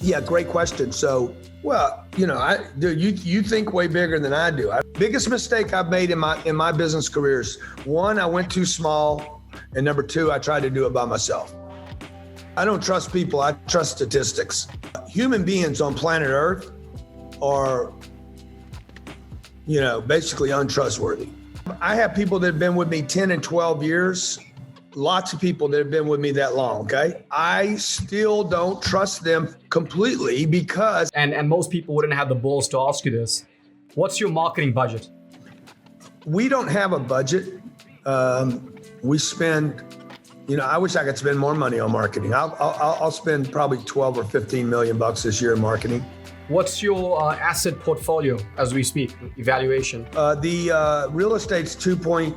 Yeah, great question. So, well, you think way bigger than I do. Biggest mistake I've made in my business careers: one, I went too small, and number two, I tried to do it by myself. I don't trust people. I trust statistics. Human beings on planet Earth are, basically untrustworthy. I have people that have been with me 10 and 12 years. Lots of people that have been with me that long, okay? I still don't trust them completely because... And most people wouldn't have the balls to ask you this. What's your marketing budget? We don't have a budget. We spend, I wish I could spend more money on marketing. I'll spend probably 12 or 15 million bucks this year in marketing. What's your asset portfolio as we speak, evaluation? The real estate's probably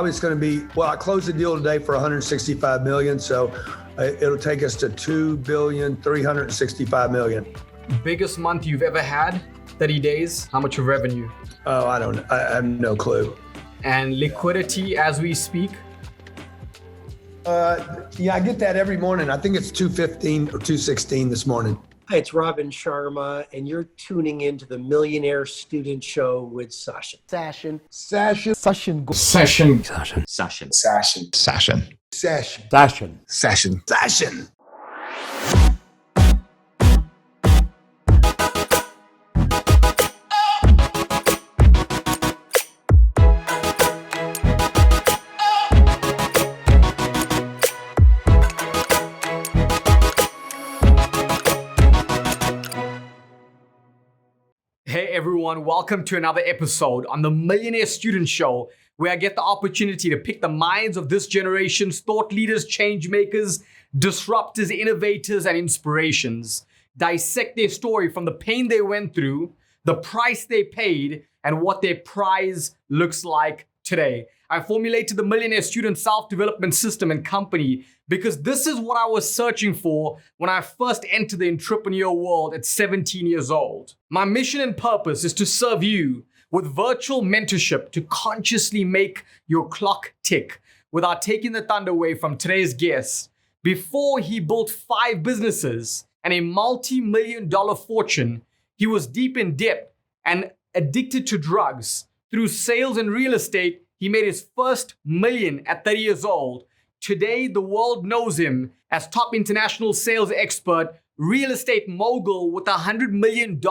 it's going to be, I closed the deal today for 165 million. So it'll take us to 2,365 million. Biggest month you've ever had, 30 days, how much of revenue? Oh, I have no clue. And liquidity as we speak? Yeah, I get that every morning. I think it's 2:15 or 2:16 this morning. Hi, it's Robin Sharma, and you're tuning into the Millionaire Student Show with Sashin. Sashin. Hey everyone, welcome to another episode on the Millionaire Student Show, where I get the opportunity to pick the minds of this generation's thought leaders, change makers, disruptors, innovators, and inspirations. Dissect their story from the pain they went through, the price they paid, and what their prize looks like today. I formulated the Millionaire Student Self-Development System and Company because this is what I was searching for when I first entered the entrepreneurial world at 17 years old. My mission and purpose is to serve you with virtual mentorship to consciously make your clock tick without taking the thunder away from today's guest. Before he built 5 businesses and a multi-million-dollar fortune, he was deep in debt and addicted to drugs. Through sales and real estate, he made his first million at 30 years old. Today, the world knows him as top international sales expert, real estate mogul with $100 million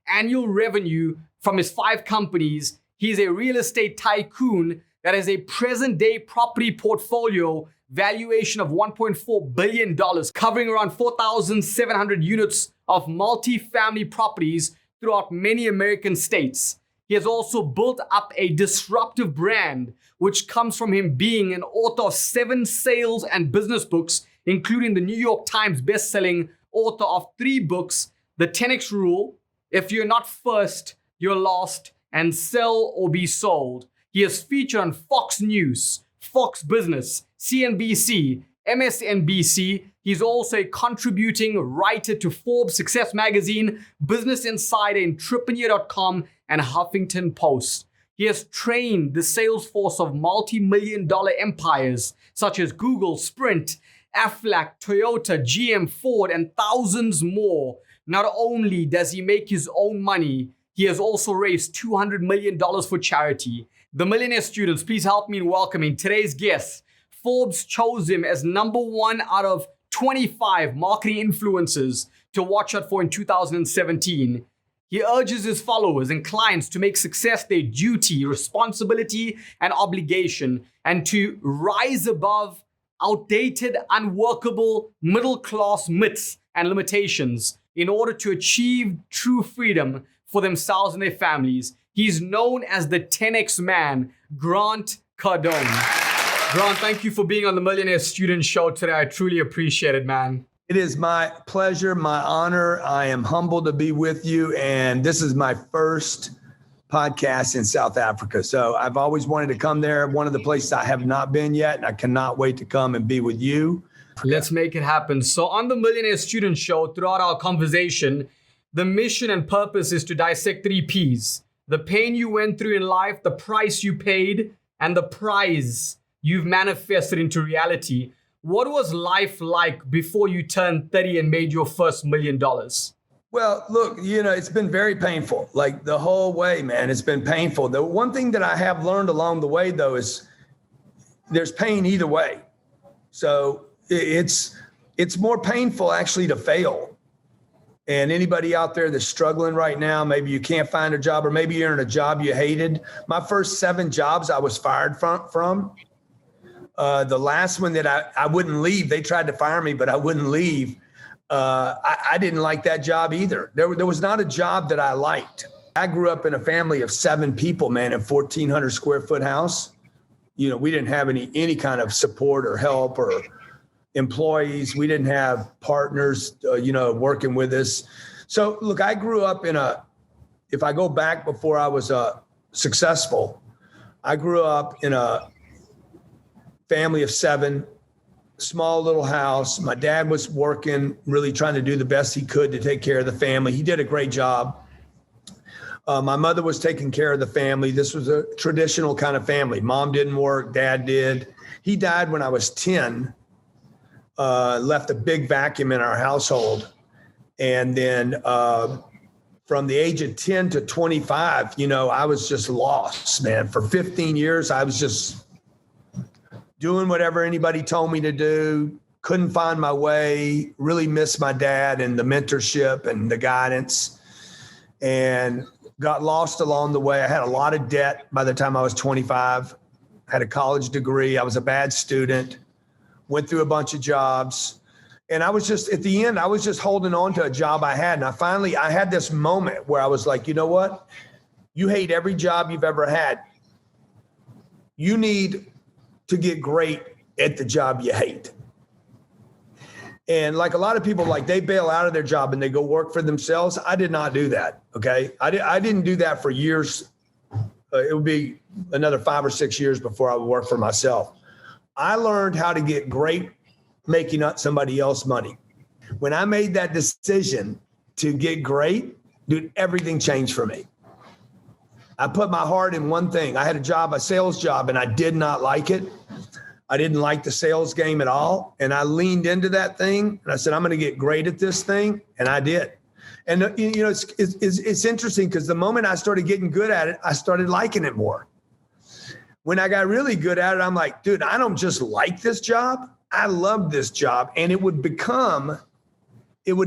annual revenue from his 5 companies. He's a real estate tycoon that has a present-day property portfolio valuation of $1.4 billion, covering around 4,700 units of multi-family properties throughout many American states. He has also built up a disruptive brand, which comes from him being an author of 7 sales and business books, including the New York Times bestselling author of 3 books, The 10X Rule, If You're Not First, You're Lost, and Sell or Be Sold. He is featured on Fox News, Fox Business, CNBC, MSNBC. He's also a contributing writer to Forbes Success Magazine, Business Insider, Entrepreneur.com, and Huffington Post. He has trained the sales force of multi-million-dollar empires such as Google, Sprint, Aflac, Toyota, GM, Ford, and thousands more. Not only does he make his own money, he has also raised $200 million for charity. The Millionaire Students, please help me in welcoming today's guest. Forbes chose him as #1 out of 25 marketing influencers to watch out for in 2017. He urges his followers and clients to make success their duty, responsibility, and obligation, and to rise above outdated, unworkable, middle-class myths and limitations in order to achieve true freedom for themselves and their families. He's known as the 10X man, Grant Cardone. Grant, thank you for being on the Millionaire Student Show today. I truly appreciate it, man. It is my pleasure, my honor. I am humbled to be with you. And this is my first podcast in South Africa. So I've always wanted to come there. One of the places I have not been yet, and I cannot wait to come and be with you. Let's make it happen. So on the Millionaire Student Show, throughout our conversation, the mission and purpose is to dissect 3 Ps. The pain you went through in life, the price you paid, and the prize you've manifested into reality. What was life like before you turned 30 and made your first $1 million? Well, look, it's been very painful. Like the whole way, man, it's been painful. The one thing that I have learned along the way, though, is there's pain either way. So it's more painful actually to fail. And anybody out there that's struggling right now, maybe you can't find a job, or maybe you're in a job you hated. My first 7 jobs I was fired from. The last one that I wouldn't leave, they tried to fire me, but I wouldn't leave. I didn't like that job either. There was not a job that I liked. I grew up in a family of 7 people, man, in a 1,400 square foot house. We didn't have any kind of support or help or employees. We didn't have partners, working with us. So look, I grew up if I go back before I was successful, I grew up in a family of 7, small little house. My dad was working, really trying to do the best he could to take care of the family. He did a great job. My mother was taking care of the family. This was a traditional kind of family. Mom didn't work, dad did. He died when I was 10, left a big vacuum in our household. And then from the age of 10 to 25, I was just lost, man. For 15 years, I was just doing whatever anybody told me to do, couldn't find my way, really missed my dad and the mentorship and the guidance, and got lost along the way. I had a lot of debt by the time I was 25, had a college degree. I was a bad student, went through a bunch of jobs. And I was just, at the end, I was just holding on to a job I had. And I had this moment where I was like, you know what? You hate every job you've ever had. You need to get great at the job you hate. And like a lot of people, like they bail out of their job and they go work for themselves. I did not do that. Okay. I didn't do that for years. It would be another 5 or 6 years before I would work for myself. I learned how to get great making up somebody else money. When I made that decision to get great, dude, everything changed for me. I put my heart in one thing. I had a sales job, and I did not like it. I didn't like the sales game at all. And I leaned into that thing and I said, I'm going to get great at this thing. And I did. And it's interesting because the moment I started getting good at it, I started liking it more. When I got really good at it, I'm like, dude, I don't just like this job. I love this job. And it would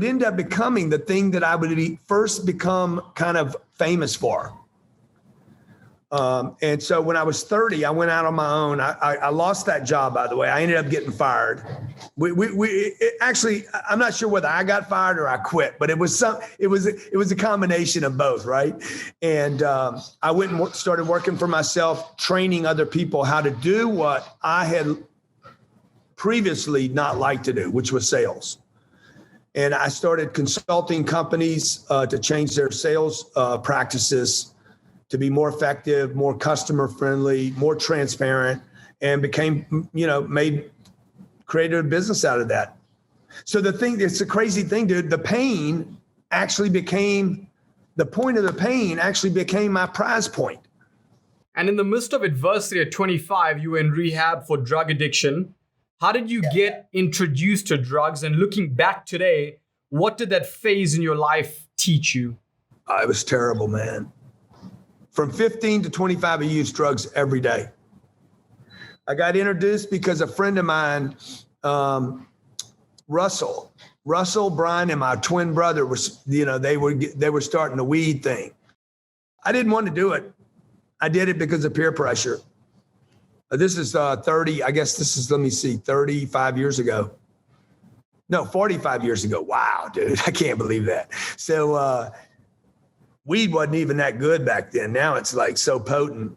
end up becoming the thing that I would first become kind of famous for. And so when I was 30, I went out on my own. I lost that job, by the way. I ended up getting fired. Actually, I'm not sure whether I got fired or I quit, but it was a combination of both, right? And I went and started working for myself, training other people how to do what I had previously not liked to do, which was sales. And I started consulting companies to change their sales practices to be more effective, more customer friendly, more transparent, and created a business out of that. So it's a crazy thing, dude. The point of the pain actually became my prize point. And in the midst of adversity at 25, you were in rehab for drug addiction. How did you get introduced to drugs? And looking back today, what did that phase in your life teach you? It was terrible, man. From 15 to 25, I used drugs every day. I got introduced because a friend of mine, Russell, Brian, and my twin brother they were starting the weed thing. I didn't want to do it. I did it because of peer pressure. This is 35 years ago. No, 45 years ago. Wow, dude, I can't believe that. So, weed wasn't even that good back then. Now it's like so potent.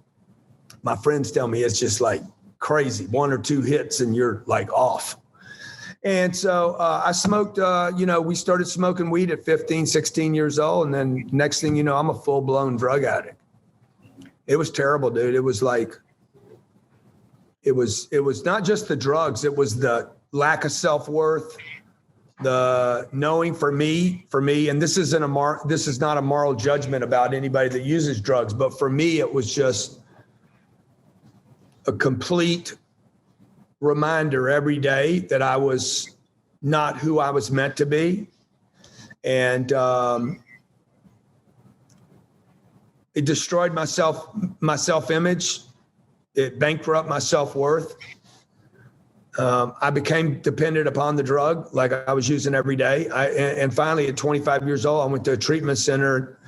My friends tell me it's just like crazy. 1 or 2 hits and you're like off. And so I smoked, we started smoking weed at 15, 16 years old. And then next thing you know, I'm a full blown drug addict. It was terrible, dude. It was like, it was not just the drugs. It was the lack of self-worth, the knowing for me, and this is not a moral judgment about anybody that uses drugs, but for me, it was just a complete reminder every day that I was not who I was meant to be. And it destroyed my self-image. It bankrupted my self-worth. I became dependent upon the drug like I was using every day. And finally, at 25 years old, I went to a treatment center.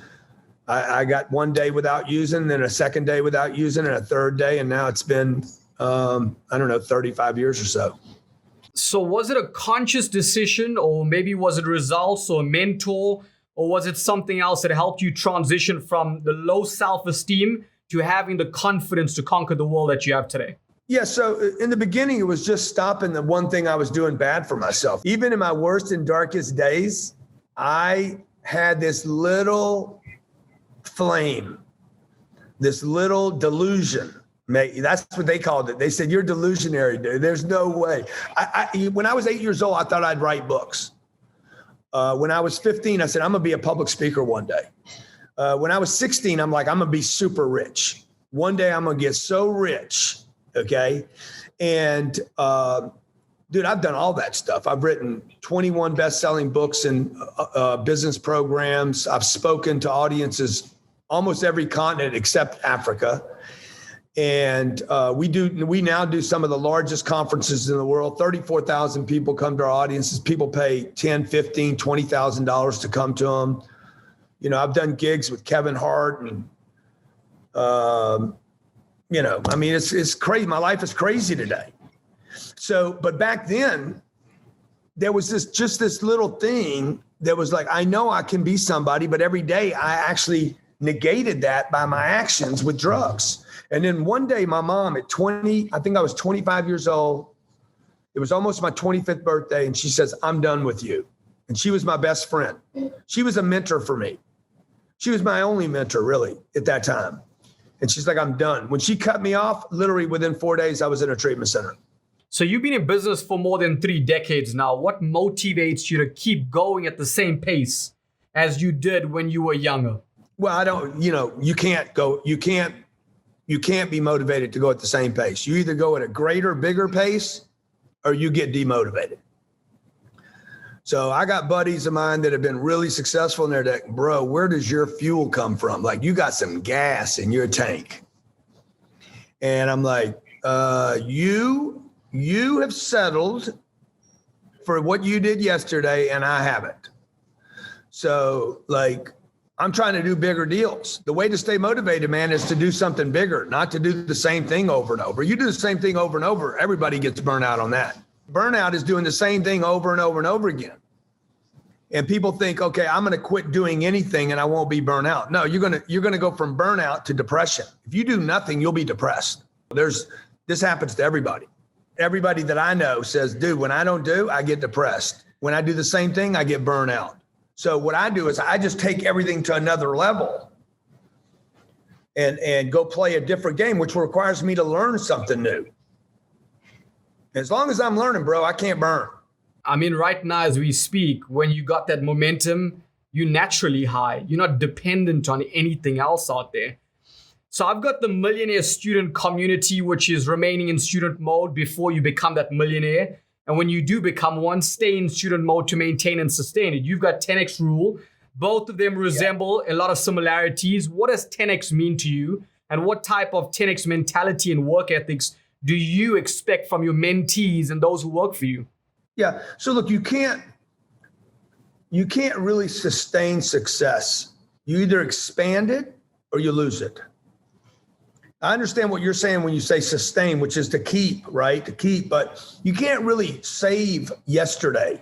I got one day without using, then a second day without using, and a third day. And now it's been, 35 years or so. So was it a conscious decision, or maybe was it results or a mentor, or was it something else that helped you transition from the low self-esteem to having the confidence to conquer the world that you have today? Yeah. So in the beginning, it was just stopping the one thing I was doing bad for myself. Even in my worst and darkest days, I had this little flame, this little delusion. That's what they called it. They said, "You're delusionary, dude. There's no way." When I was 8 years old, I thought I'd write books. When I was 15, I said, "I'm going to be a public speaker one day." When I was 16, I'm like, "I'm going to be super rich. One day I'm going to get so rich." Okay. And dude, I've done all that stuff. I've written 21 best-selling books and business programs. I've spoken to audiences almost every continent except Africa. And we now do some of the largest conferences in the world. 34,000 people come to our audiences. People pay $10,000, $15,000, $20,000 to come to them. You know, I've done gigs with Kevin Hart and, it's crazy. My life is crazy today. So, but back then there was this little thing that was like, I know I can be somebody, but every day I actually negated that by my actions with drugs. And then one day my mom at 20, I think I was 25 years old. It was almost my 25th birthday. And she says, "I'm done with you." And she was my best friend. She was a mentor for me. She was my only mentor really at that time. And she's like, "I'm done." When she cut me off, literally within 4 days, I was in a treatment center. So you've been in business for more than 3 decades now. What motivates you to keep going at the same pace as you did when you were younger? Well, you can't be motivated to go at the same pace. You either go at a greater, bigger pace or you get demotivated. So I got buddies of mine that have been really successful and they're like, "Bro, where does your fuel come from? Like, you got some gas in your tank." And I'm like, you have settled for what you did yesterday and I haven't. So like, I'm trying to do bigger deals. The way to stay motivated, man, is to do something bigger, not to do the same thing over and over. You do the same thing over and over, everybody gets burnt out on that. Burnout is doing the same thing over and over and over again. And people think, okay, I'm going to quit doing anything and I won't be burnt out. No, you're going to go from burnout to depression. If you do nothing, you'll be depressed. This happens to everybody. Everybody that I know says, "Dude, when I don't do, I get depressed. When I do the same thing, I get burned out." So what I do is I just take everything to another level and go play a different game, which requires me to learn something new. As long as I'm learning, bro, I can't burn. I mean, right now as we speak, when you got that momentum, you're naturally high. You're not dependent on anything else out there. So I've got the Millionaire Student community, which is remaining in student mode before you become that millionaire. And when you do become one, stay in student mode to maintain and sustain it. You've got 10X rule. Both of them resemble a lot of similarities. What does 10X mean to you? And what type of 10X mentality and work ethics do you expect from your mentees and those who work for you? Yeah. So look, you can't really sustain success. You either expand it or you lose it. I understand what you're saying when you say sustain, which is to keep, right? To keep, but you can't really save yesterday,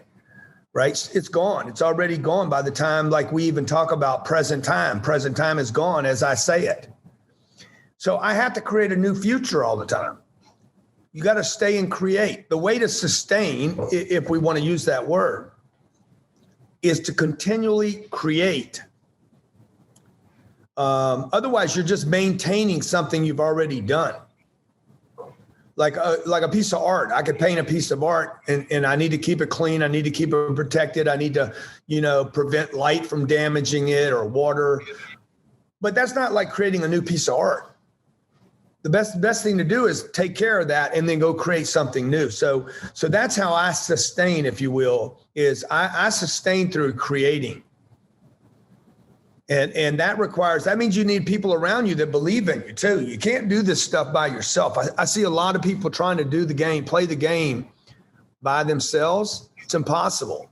right? It's gone. It's already gone by the time, like we even talk about present time. Present time is gone as I say it. So I have to create a new future all the time. You got to stay and create. The way to sustain, if we want to use that word, is to continually create. Otherwise, you're just maintaining something you've already done. Like a piece of art. I could paint a piece of art and I need to keep it clean. I need to keep it protected. I need to, prevent light from damaging it or water. But that's not like creating a new piece of art. the best thing to do is take care of that and then go create something new. So that's how I sustain, if you will, is I sustain through creating. And that means you need people around you that believe in you too. You can't do this stuff by yourself. I see a lot of people trying to do the game, play the game by themselves. It's impossible.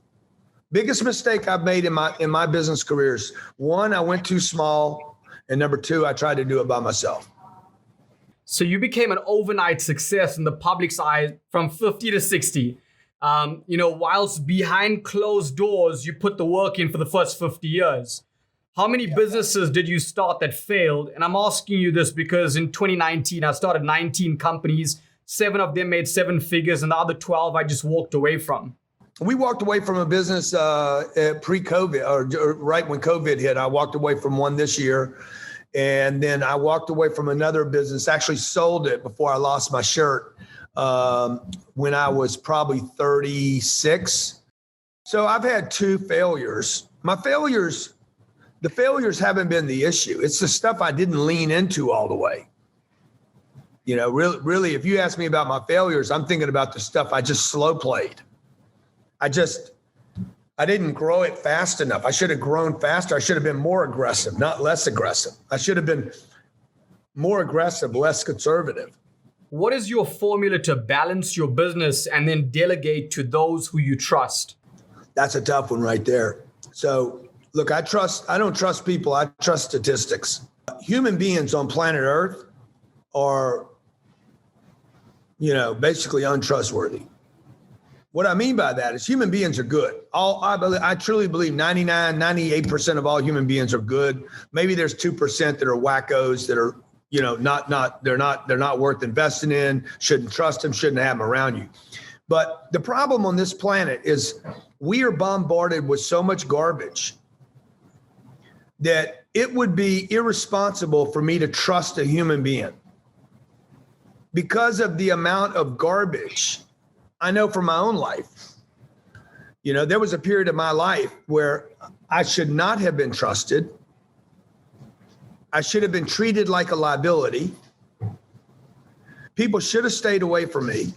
Biggest mistake I've made in my business careers. One, I went too small. And number two, I tried to do it by myself. So you became an overnight success in the public's eye from 50 to 60. Whilst behind closed doors, you put the work in for the first 50 years. How many businesses did you start that failed? And I'm asking you this because in 2019, I started 19 companies. 7 of them made 7 figures, and the other 12 I just walked away from. We walked away from a business pre-COVID, or right when COVID hit. I walked away from one this year. And then I walked away from another business, actually sold it before I lost my shirt when I was probably 36. So I've had 2 failures. The failures haven't been the issue. It's the stuff I didn't lean into all the way. Really, if you ask me about my failures, I'm thinking about the stuff I just slow played. I didn't grow it fast enough. I should have grown faster. I should have been more aggressive, not less aggressive. I should have been more aggressive, less conservative. What is your formula to balance your business and then delegate to those who you trust? That's a tough one right there. So look, I don't trust people. I trust statistics. Human beings on planet Earth are, basically untrustworthy. What I mean by that is human beings are good. I truly believe 98% of all human beings are good. Maybe there's 2% that are wackos that are, they're not worth investing in, shouldn't trust them, shouldn't have them around you. But the problem on this planet is we are bombarded with so much garbage that it would be irresponsible for me to trust a human being because of the amount of garbage I know from my own life. There was a period of my life where I should not have been trusted. I should have been treated like a liability. People should have stayed away from me.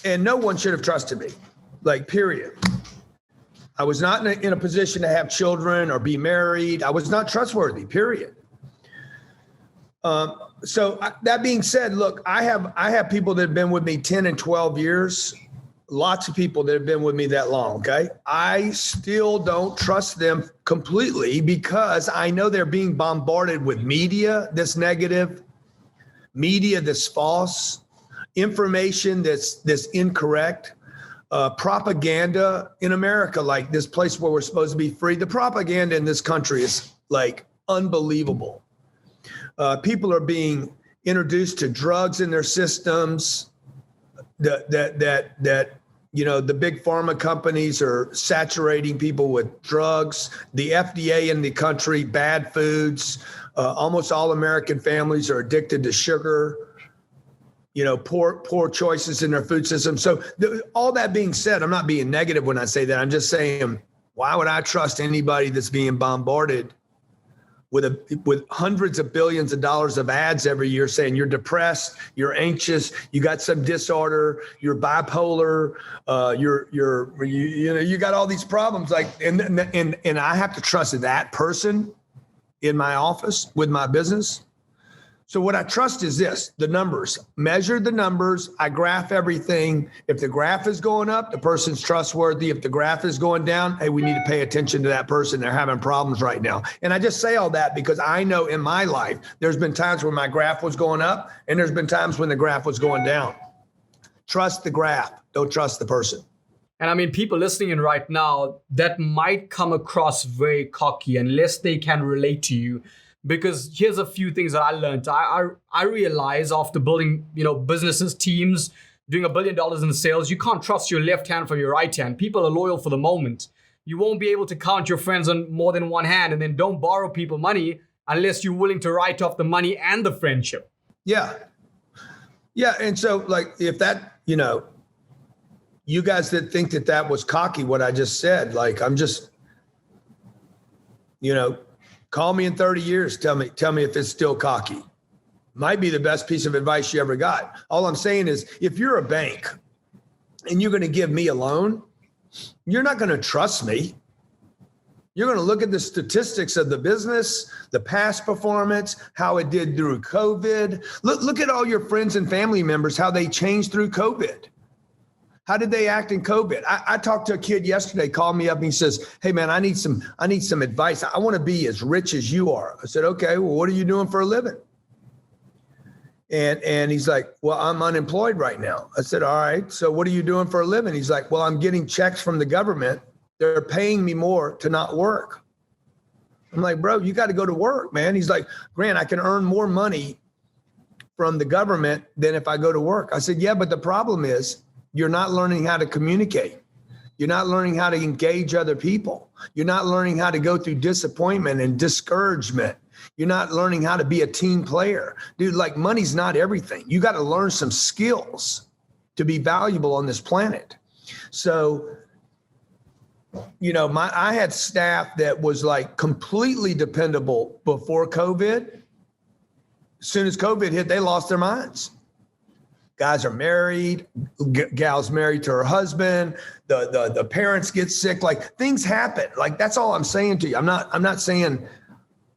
And no one should have trusted me, period. I was not in a position to have children or be married. I was not trustworthy, period. So that being said, look, I have people that have been with me 10 and 12 years, lots of people that have been with me that long, okay? I still don't trust them completely because I know they're being bombarded with media that's negative, media that's false, information that's incorrect, propaganda in America, like this place where we're supposed to be free. The propaganda in this country is unbelievable. People are being introduced to drugs in their systems. The big pharma companies are saturating people with drugs. The FDA in the country, bad foods. Almost all American families are addicted to sugar. Poor choices in their food system. So all that being said, I'm not being negative when I say that. I'm just saying, why would I trust anybody that's being bombarded with hundreds of billions of dollars of ads every year saying you're depressed, you're anxious, you got some disorder, you're bipolar, you got all these problems, and I have to trust that person in my office with my business. So what I trust is this, the numbers. Measure the numbers. I graph everything. If the graph is going up, the person's trustworthy. If the graph is going down, hey, we need to pay attention to that person. They're having problems right now. And I just say all that because I know in my life, there's been times when my graph was going up and there's been times when the graph was going down. Trust the graph. Don't trust the person. And people listening in right now, that might come across very cocky unless they can relate to you. Because here's a few things that I learned. I realized after building, businesses, teams, doing $1 billion in sales, you can't trust your left hand from your right hand. People are loyal for the moment. You won't be able to count your friends on more than one hand, and then don't borrow people money unless you're willing to write off the money and the friendship. Yeah. Yeah. And so if that, you guys that think that was cocky, what I just said, I'm just, Call me in 30 years. Tell me if it's still cocky. Might be the best piece of advice you ever got. All I'm saying is, if you're a bank and you're going to give me a loan, you're not going to trust me. You're going to look at the statistics of the business, the past performance, how it did through COVID. Look at all your friends and family members, how they changed through COVID. How did they act in COVID? I talked to a kid yesterday, called me up and he says, hey man, I need some advice. I want to be as rich as you are. I said, okay, well, what are you doing for a living? And he's like, well, I'm unemployed right now. I said, all right, so what are you doing for a living? He's like, well, I'm getting checks from the government. They're paying me more to not work. I'm like, bro, you got to go to work, man. He's like, Grant, I can earn more money from the government than if I go to work. I said, yeah, but the problem is you're not learning how to communicate. You're not learning how to engage other people. You're not learning how to go through disappointment and discouragement. You're not learning how to be a team player. Dude, like, money's not everything. You got to learn some skills to be valuable on this planet. So, you know, I had staff that was like completely dependable before COVID. As soon as COVID hit, they lost their minds. Guys are married, gal's married to her husband, the parents get sick, like things happen. Like, that's all I'm saying to you. I'm not saying.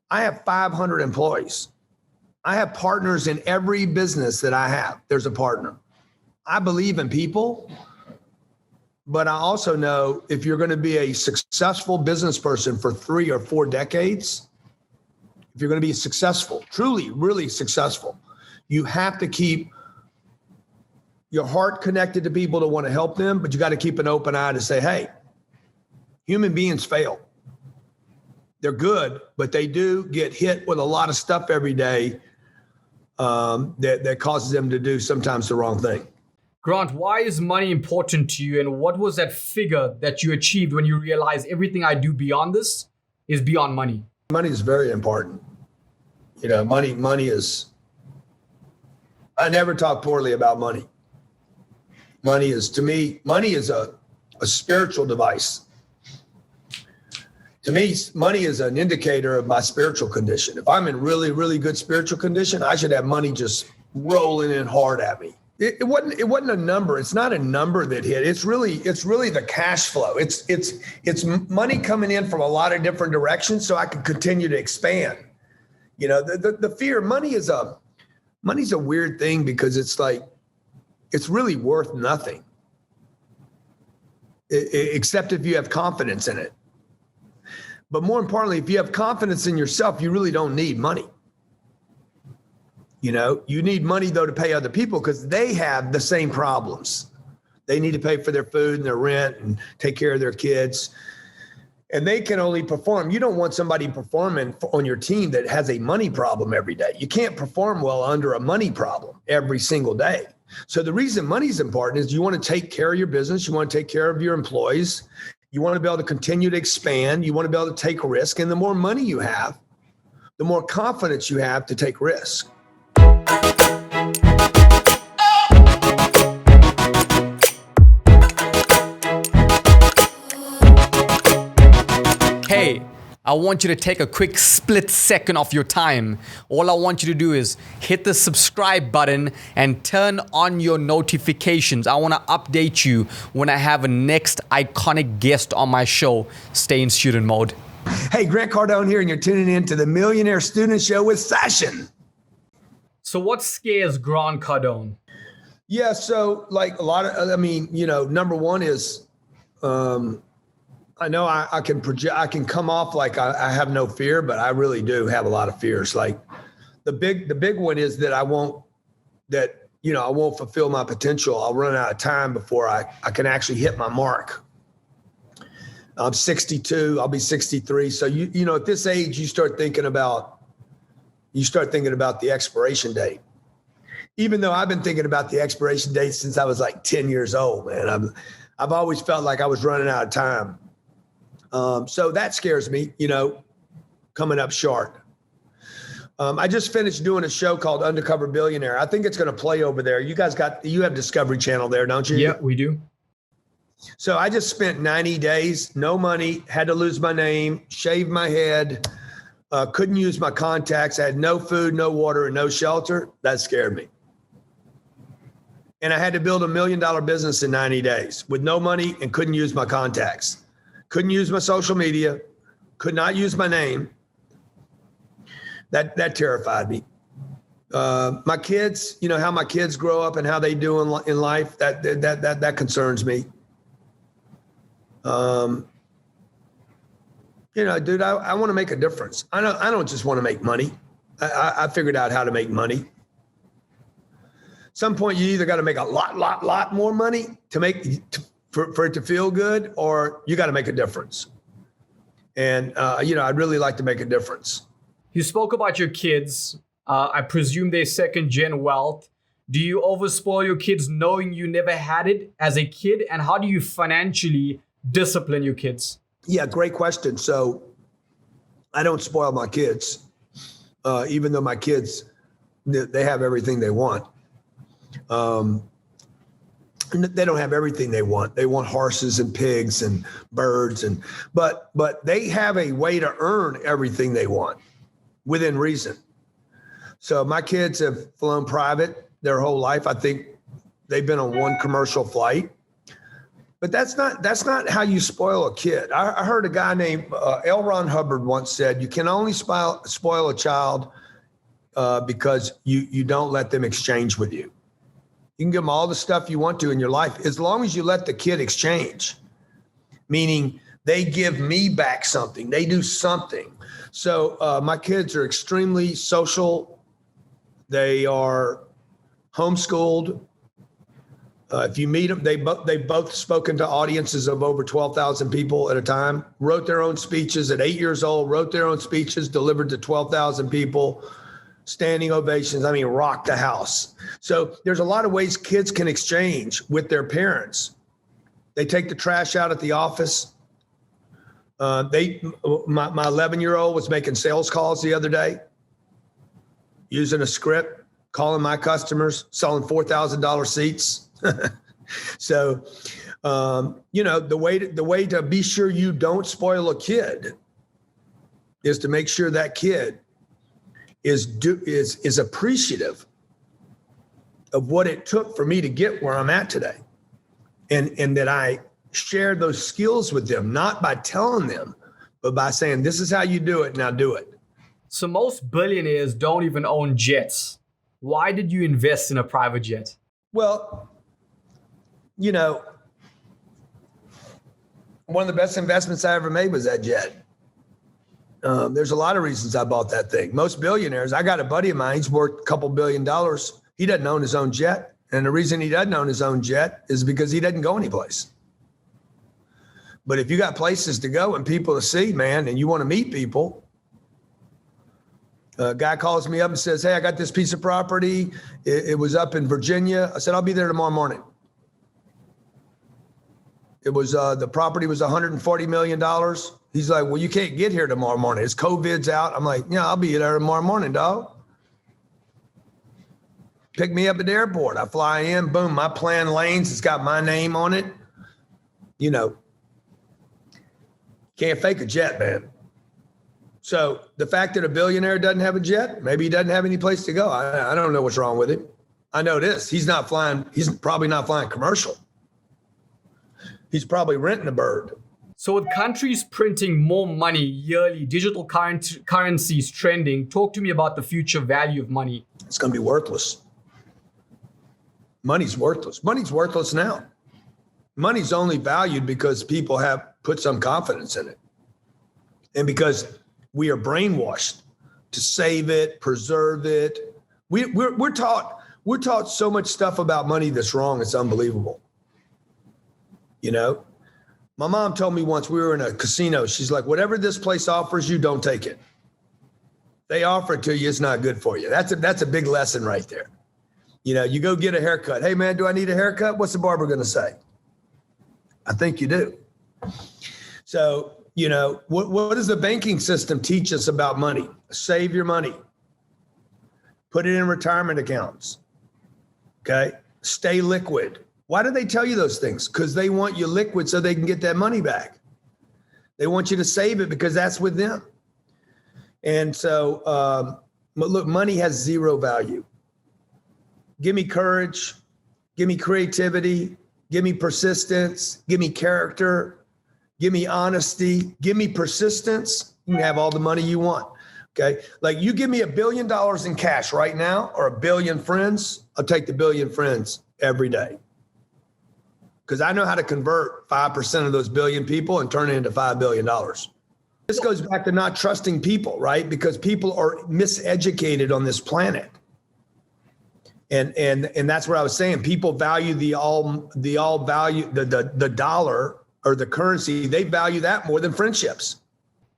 I have 500 employees. I have partners in every business that I have. There's a partner. I believe in people, but I also know if you're going to be a successful business person for 3 or 4 decades, if you're going to be successful, truly, really successful, you have to keep your heart connected to people to want to help them, but you got to keep an open eye to say, hey, human beings fail. They're good, but they do get hit with a lot of stuff every day that causes them to do sometimes the wrong thing. Grant, why is money important to you? And what was that figure that you achieved when you realized everything I do beyond this is beyond money? Money is very important. You know, money is, I never talk poorly about money. Money is, to me, money is a spiritual device. To me, money is an indicator of my spiritual condition. If I'm in really, really good spiritual condition, I should have money just rolling in hard at me. It wasn't a number. It's not a number that hit. It's really the cash flow. It's money coming in from a lot of different directions so I can continue to expand. You know, the fear, money's a weird thing because it's like, it's really worth nothing except if you have confidence in it. But more importantly, if you have confidence in yourself, you really don't need money. You know, you need money, though, to pay other people because they have the same problems. They need to pay for their food and their rent and take care of their kids. And they can only perform. You don't want somebody performing on your team that has a money problem every day. You can't perform well under a money problem every single day. So the reason money is important is you want to take care of your business. You want to take care of your employees. You want to be able to continue to expand. You want to be able to take a risk. And the more money you have, the more confidence you have to take risk. Hey, I want you to take a quick split second of your time. All I want you to do is hit the subscribe button and turn on your notifications. I want to update you when I have a next iconic guest on my show. Stay in student mode. Hey, Grant Cardone here, and you're tuning in to the Millionaire Student Show with Sashin. So what scares Grant Cardone? Yeah, so like a lot of, I mean, you know, number one is, I know I can project, I can come off like I have no fear, but I really do have a lot of fears. Like the big one is that I won't fulfill my potential. I'll run out of time before I can actually hit my mark. I'm 62, I'll be 63. So you know, at this age, you start thinking about the expiration date. Even though I've been thinking about the expiration date since I was like 10 years old, man. I've always felt like I was running out of time. So that scares me, you know, coming up short. I just finished doing a show called Undercover Billionaire. I think it's going to play over there. You have Discovery Channel there, don't you? Yeah, we do. So I just spent 90 days, no money, had to lose my name, shave my head, couldn't use my contacts. I had no food, no water, and no shelter. That scared me. And I had to build $1 million business in 90 days with no money and couldn't use my contacts. Couldn't use my social media, could not use my name. That terrified me. My kids, you know, how my kids grow up and how they do in life, that concerns me. You know, dude, I want to make a difference. I don't just want to make money. I figured out how to make money. Some point, you either got to make a lot more money for it to feel good, or you got to make a difference. And, you know, I'd really like to make a difference. You spoke about your kids. I presume they're second gen wealth. Do you overspoil your kids knowing you never had it as a kid? And how do you financially discipline your kids? Yeah, great question. So I don't spoil my kids, even though my kids, they have everything they want. They don't have everything they want. They want horses and pigs and birds, but they have a way to earn everything they want within reason. So my kids have flown private their whole life. I think they've been on one commercial flight. But that's not how you spoil a kid. I heard a guy named L. Ron Hubbard once said, you can only spoil a child because you don't let them exchange with you. You can give them all the stuff you want to in your life, as long as you let the kid exchange, meaning they give me back something, they do something. So my kids are extremely social. They are homeschooled. If you meet them, they've both spoken to audiences of over 12,000 people at a time, wrote their own speeches at 8 years old, wrote their own speeches, delivered to 12,000 people, standing ovations. I mean, rocked the house. So there's a lot of ways kids can exchange with their parents. They take the trash out at the office. My 11-year-old was making sales calls the other day, using a script, calling my customers, selling $4,000 seats. So, you know, the way to be sure you don't spoil a kid is to make sure that kid is appreciative of what it took for me to get where I'm at today, and that I shared those skills with them, not by telling them, but by saying, this is how you do it, now do it. So most billionaires don't even own jets. Why did you invest in a private jet? Well, you know, one of the best investments I ever made was that jet. There's a lot of reasons I bought that thing. Most billionaires, I got a buddy of mine, he's worth a couple $1 billion. He doesn't own his own jet. And the reason he doesn't own his own jet is because he doesn't go anyplace. But if you got places to go and people to see, man, and you want to meet people, a guy calls me up and says, hey, I got this piece of property. It was up in Virginia. I said, I'll be there tomorrow morning. It was, the property was $140 million. He's like, well, you can't get here tomorrow morning. It's COVID's out. I'm like, yeah, I'll be there tomorrow morning, dog. Pick me up at the airport. I fly in, boom, my plan lanes. It's got my name on it. You know, can't fake a jet, man. So the fact that a billionaire doesn't have a jet, maybe he doesn't have any place to go. I don't know what's wrong with him. I know this. He's probably not flying commercial. He's probably renting a bird. So with countries printing more money yearly, digital currencies trending, talk to me about the future value of money. It's going to be worthless. Money's worthless. Money's worthless now. Money's only valued because people have put some confidence in it. And because we are brainwashed to save it, preserve it. We're taught so much stuff about money that's wrong. It's unbelievable. You know, my mom told me once, we were in a casino. She's like, whatever this place offers you, don't take it. They offer it to you, it's not good for you. That's a big lesson right there. You know, you go get a haircut. Hey man, do I need a haircut? What's the barber going to say? I think you do. So, you know, what does the banking system teach us about money? Save your money. Put it in retirement accounts. Okay. Stay liquid. Why do they tell you those things? Because they want you liquid so they can get that money back. They want you to save it because that's with them. And so, look, money has zero value. Give me courage, give me creativity, give me persistence, give me character, give me honesty, give me persistence. You can have all the money you want. Okay. Like you give me $1 billion in cash right now or 1 billion friends, I'll take the 1 billion friends every day. Because I know how to convert 5% of those billion people and turn it into $5 billion. This goes back to not trusting people, right? Because people are miseducated on this planet. And that's what I was saying. People value the dollar or the currency. They value that more than friendships.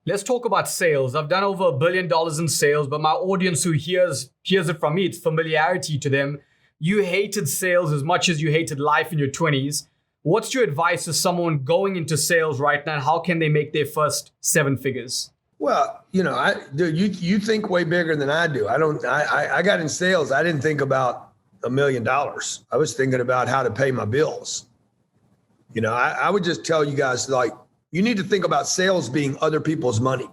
Let's talk about sales. I've done over $1 billion in sales, but my audience who hears it from me, it's familiarity to them. You hated sales as much as you hated life in your 20s. What's your advice to someone going into sales right now? How can they make their first 7 figures? Well, you think way bigger than I do. I got in sales. I didn't think about $1 million. I was thinking about how to pay my bills. I would just tell you guys, like, you need to think about sales being other people's money.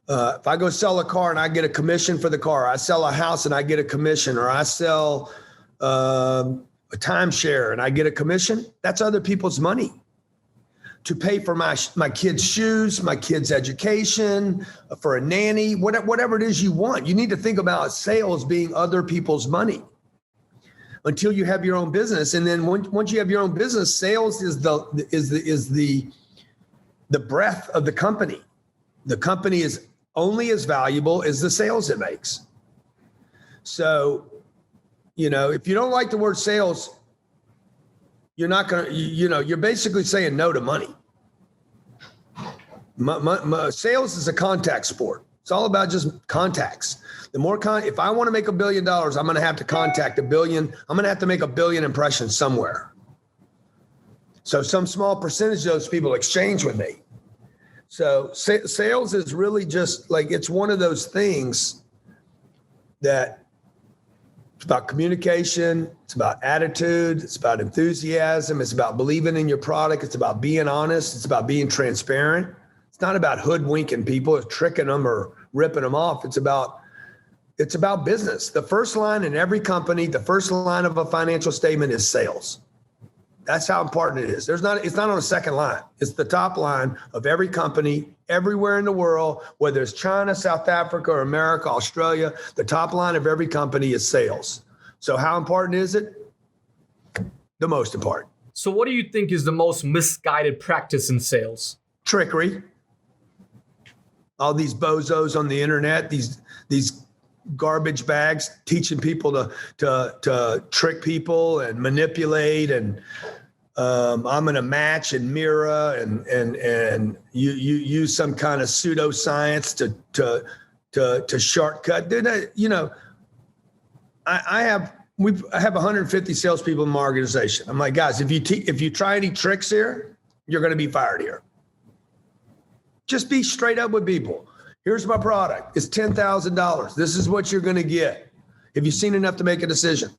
If I go sell a car and I get a commission for the car, I sell a house and I get a commission, or I sell a timeshare and I get a commission, that's other people's money to pay for my kids' shoes, my kids' education, for a nanny, whatever it is you want. You need to think about sales being other people's money until you have your own business. And then once you have your own business, sales is the breath of the company. The company is only as valuable as the sales it makes. So, if you don't like the word sales, you're not going to, you're basically saying no to money. Sales is a contact sport. It's all about just contacts. The more if I want to make $1 billion, I'm going to have to contact 1 billion. I'm going to have to make 1 billion impressions somewhere. So some small percentage of those people exchange with me. So sales is really just like, it's one of those things that it's about communication. It's about attitude. It's about enthusiasm. It's about believing in your product. It's about being honest. It's about being transparent. It's not about hoodwinking people or tricking them or ripping them off. It's about business. The first line in every company, the first line of a financial statement is sales. That's how important it is. It's not on a second line. It's the top line of every company everywhere in the world, whether it's China, South Africa, or America, Australia. The top line of every company is sales. So how important is it? The most important. So what do you think is the most misguided practice in sales? Trickery. All these bozos on the internet, these garbage bags teaching people to trick people and manipulate, and I'm going to match and mirror and you use some kind of pseudoscience to shortcut. Dude, I have 150 salespeople in my organization. I'm like, guys, if you try any tricks here, you're going to be fired here. Just be straight up with people. Here's my product. It's $10,000. This is what you're going to get. Have you seen enough to make a decision?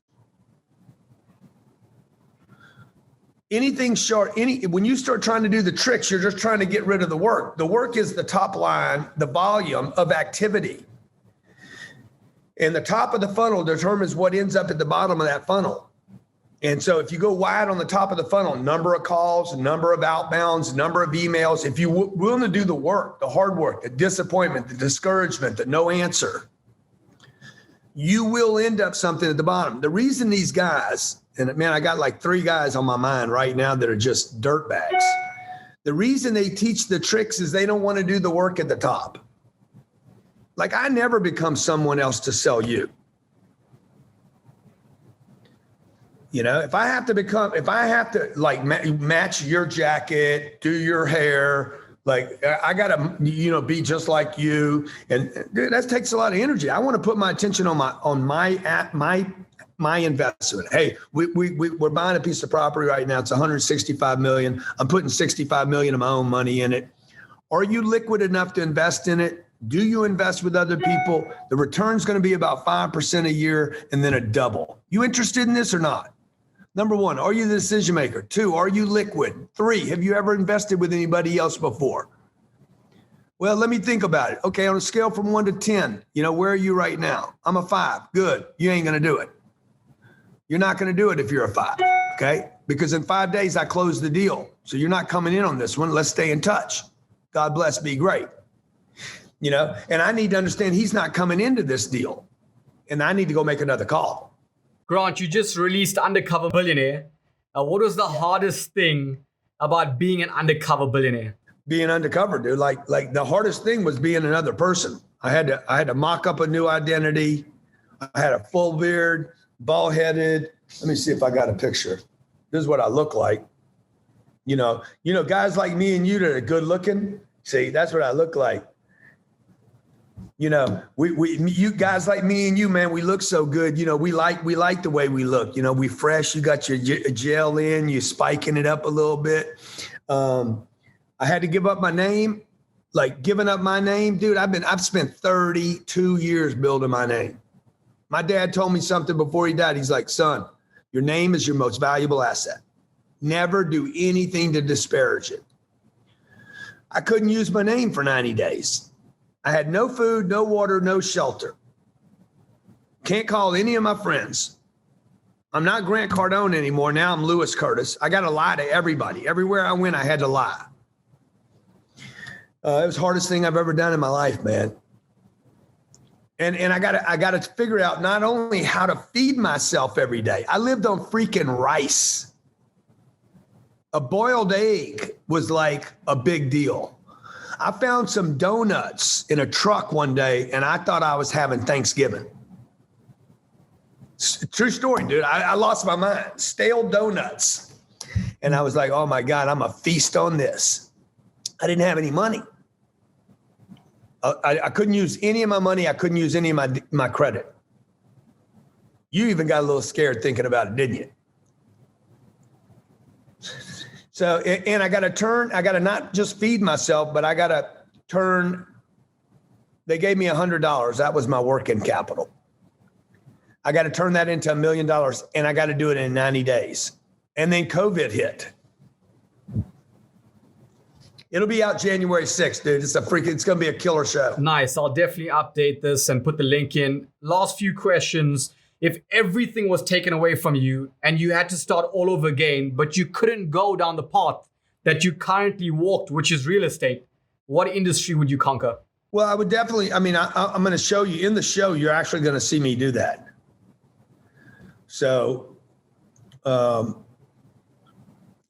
Anything short, when you start trying to do the tricks, you're just trying to get rid of the work. The work is the top line, the volume of activity. And the top of the funnel determines what ends up at the bottom of that funnel. And so if you go wide on the top of the funnel, number of calls, number of outbounds, number of emails, if you're willing to do the work, the hard work, the disappointment, the discouragement, the no answer, you will end up something at the bottom. The reason these guys, and man, I got like 3 guys on my mind right now that are just dirt bags. The reason they teach the tricks is they don't want to do the work at the top. Like, I never become someone else to sell you. If I have to like match your jacket, do your hair, like I got to, be just like you. And dude, that takes a lot of energy. I want to put my attention on my investment. Hey, we're buying a piece of property right now. It's 165 million. I'm putting 65 million of my own money in it. Are you liquid enough to invest in it? Do you invest with other people? The return's going to be about 5% a year and then a double. You interested in this or not? Number 1, are you the decision maker? 2, are you liquid? 3, have you ever invested with anybody else before? Well, let me think about it. Okay, on a scale from 1 to 10, where are you right now? I'm a 5. Good. You ain't going to do it. You're not going to do it if you're a 5, okay? Because in 5 days, I closed the deal. So you're not coming in on this one. Let's stay in touch. God bless, be great. And I need to understand he's not coming into this deal. And I need to go make another call. Grant, you just released Undercover Billionaire. What was the hardest thing about being an undercover billionaire? Being undercover, dude. Like the hardest thing was being another person. I had to mock up a new identity. I had a full beard, bald headed. Let me see if I got a picture. This is what I look like. Guys like me and you that are good looking. See, that's what I look like. You guys like me and you, man, we look so good. We like the way we look. We fresh. You got your gel in, you spiking it up a little bit. I had to give up my name, giving up my name, dude. I've spent 32 years building my name. My dad told me something before he died. He's like, son, your name is your most valuable asset. Never do anything to disparage it. I couldn't use my name for 90 days. I had no food, no water, no shelter. Can't call any of my friends. I'm not Grant Cardone anymore. Now I'm Lewis Curtis. I got to lie to everybody. Everywhere I went, I had to lie. It was the hardest thing I've ever done in my life, man. And I got to figure out not only how to feed myself every day. I lived on freaking rice. A boiled egg was like a big deal. I found some donuts in a truck one day, and I thought I was having Thanksgiving. True story, dude. I lost my mind. Stale donuts. And I was like, oh, my God, I'm a feast on this. I didn't have any money. I couldn't use any of my money. I couldn't use any of my credit. You even got a little scared thinking about it, didn't you? So, and I got to not just feed myself, but I got to turn, they gave me $100. That was my working capital. I got to turn that into $1 million, and I got to do it in 90 days. And then COVID hit. It'll be out January 6th, dude. It's going to be a killer show. Nice. I'll definitely update this and put the link in. Last few questions. If everything was taken away from you and you had to start all over again, but you couldn't go down the path that you currently walked, which is real estate, what industry would you conquer? Well, I would definitely, I'm going to show you in the show, you're actually going to see me do that. So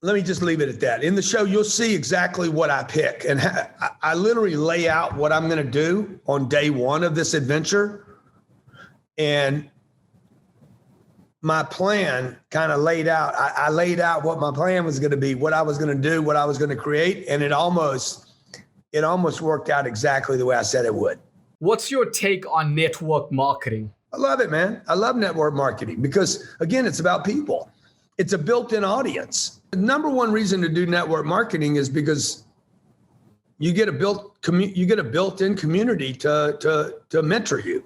let me just leave it at that. In the show, you'll see exactly what I pick. And I literally lay out what I'm going to do on day one of this adventure. And my plan kind of laid out. I laid out what my plan was going to be, what I was going to do, what I was going to create. And it almost worked out exactly the way I said it would. What's your take on network marketing? I love it, man. I love network marketing because, again, it's about people. It's a built-in audience. The number one reason to do network marketing is because you get a built-in community to mentor you.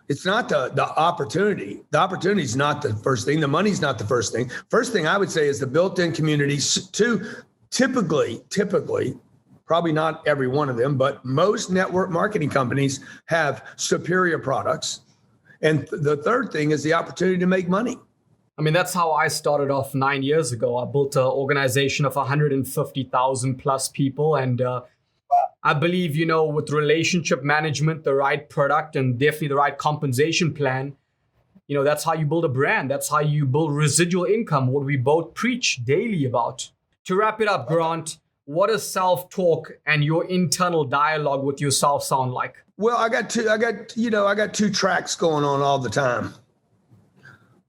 It's not the opportunity. The opportunity is not the first thing. The money's not the first thing. First thing I would say is the built-in community. Two, typically, probably not every one of them, but most network marketing companies have superior products. And the third thing is the opportunity to make money. I mean, that's how I started off 9 years ago. I built an organization of 150,000 plus people. And I believe, with relationship management, the right product, and definitely the right compensation plan, that's how you build a brand. That's how you build residual income, what we both preach daily about. To wrap it up, Grant, what does self-talk and your internal dialogue with yourself sound like? Well, I got two tracks going on all the time.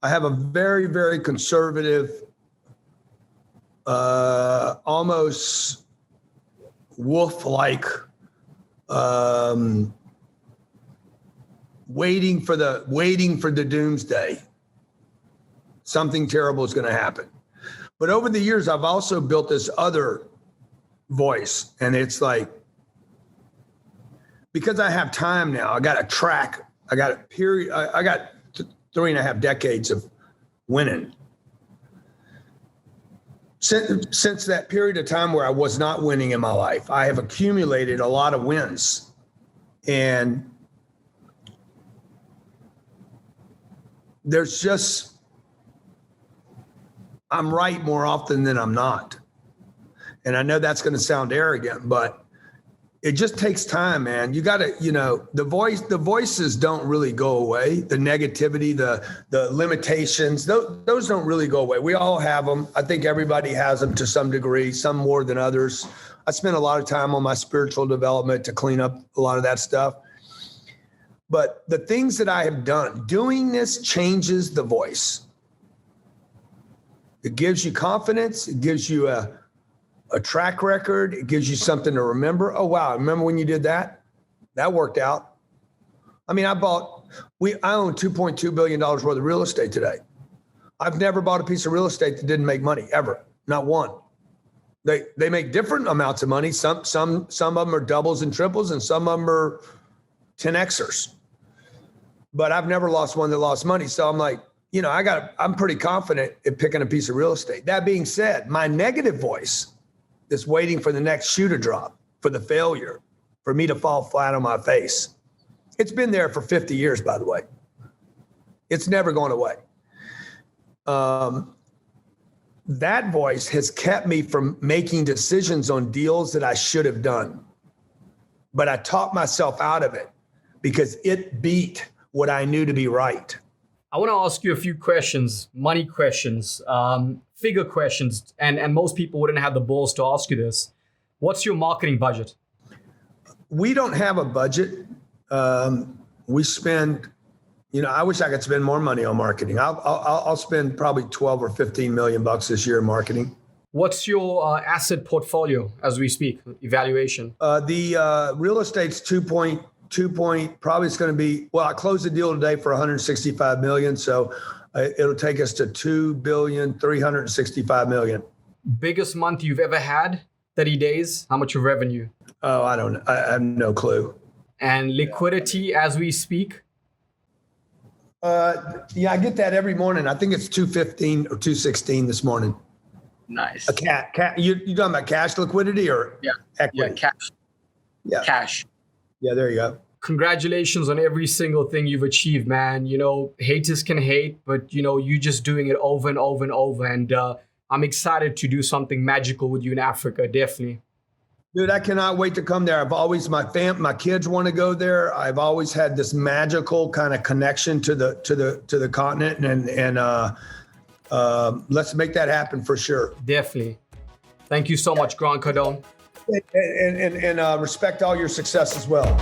I have a very, very conservative, almost wolf-like, waiting for the doomsday. Something terrible is going to happen. But over the years, I've also built this other voice, and it's like, because I have time now, I got a track, I got a period, I got 3.5 decades of winning. since that period of time where I was not winning in my life, I have accumulated a lot of wins. And there's just, I'm right more often than I'm not. And I know that's going to sound arrogant, but it just takes time, man. You got to, the voices don't really go away. The negativity, the limitations, those don't really go away. We all have them. I think everybody has them to some degree, some more than others. I spent a lot of time on my spiritual development to clean up a lot of that stuff. But the things that I have done, doing this changes the voice. It gives you confidence. It gives you a track record. It gives you something to remember. Oh, wow. Remember when you did that? That worked out. I mean, I own $2.2 billion worth of real estate today. I've never bought a piece of real estate that didn't make money, ever. Not one. They make different amounts of money. Some of them are doubles and triples, and some of them are 10Xers. But I've never lost one that lost money. So I'm like, I'm pretty confident in picking a piece of real estate. That being said, my negative voice that's waiting for the next shoe to drop, for the failure, for me to fall flat on my face. It's been there for 50 years, by the way. It's never going away. That voice has kept me from making decisions on deals that I should have done. But I talked myself out of it because it beat what I knew to be right. I want to ask you a few questions, money questions, figure questions, and most people wouldn't have the balls to ask you this. What's your marketing budget? We don't have a budget. We spend, I wish I could spend more money on marketing. I'll spend probably 12 or 15 million bucks this year in marketing. What's your asset portfolio as we speak, evaluation? The real estate's probably it's going to be, I closed the deal today for 165 million. So it'll take us to 2,365 million. Biggest month you've ever had, 30 days, how much of revenue? Oh, I don't know. I have no clue. And liquidity as we speak? I get that every morning. I think it's 215 or 216 this morning. Nice. You talking about cash liquidity or equity? Yeah, cash. Yeah. Cash. Yeah, there you go. Congratulations on every single thing you've achieved, man. Haters can hate, but you just doing it over and over and over. And I'm excited to do something magical with you in Africa, definitely. Dude, I cannot wait to come there. My kids want to go there. I've always had this magical kind of connection to the continent, and let's make that happen for sure. Definitely. Thank you so much, Grant Cardone. And respect all your success as well.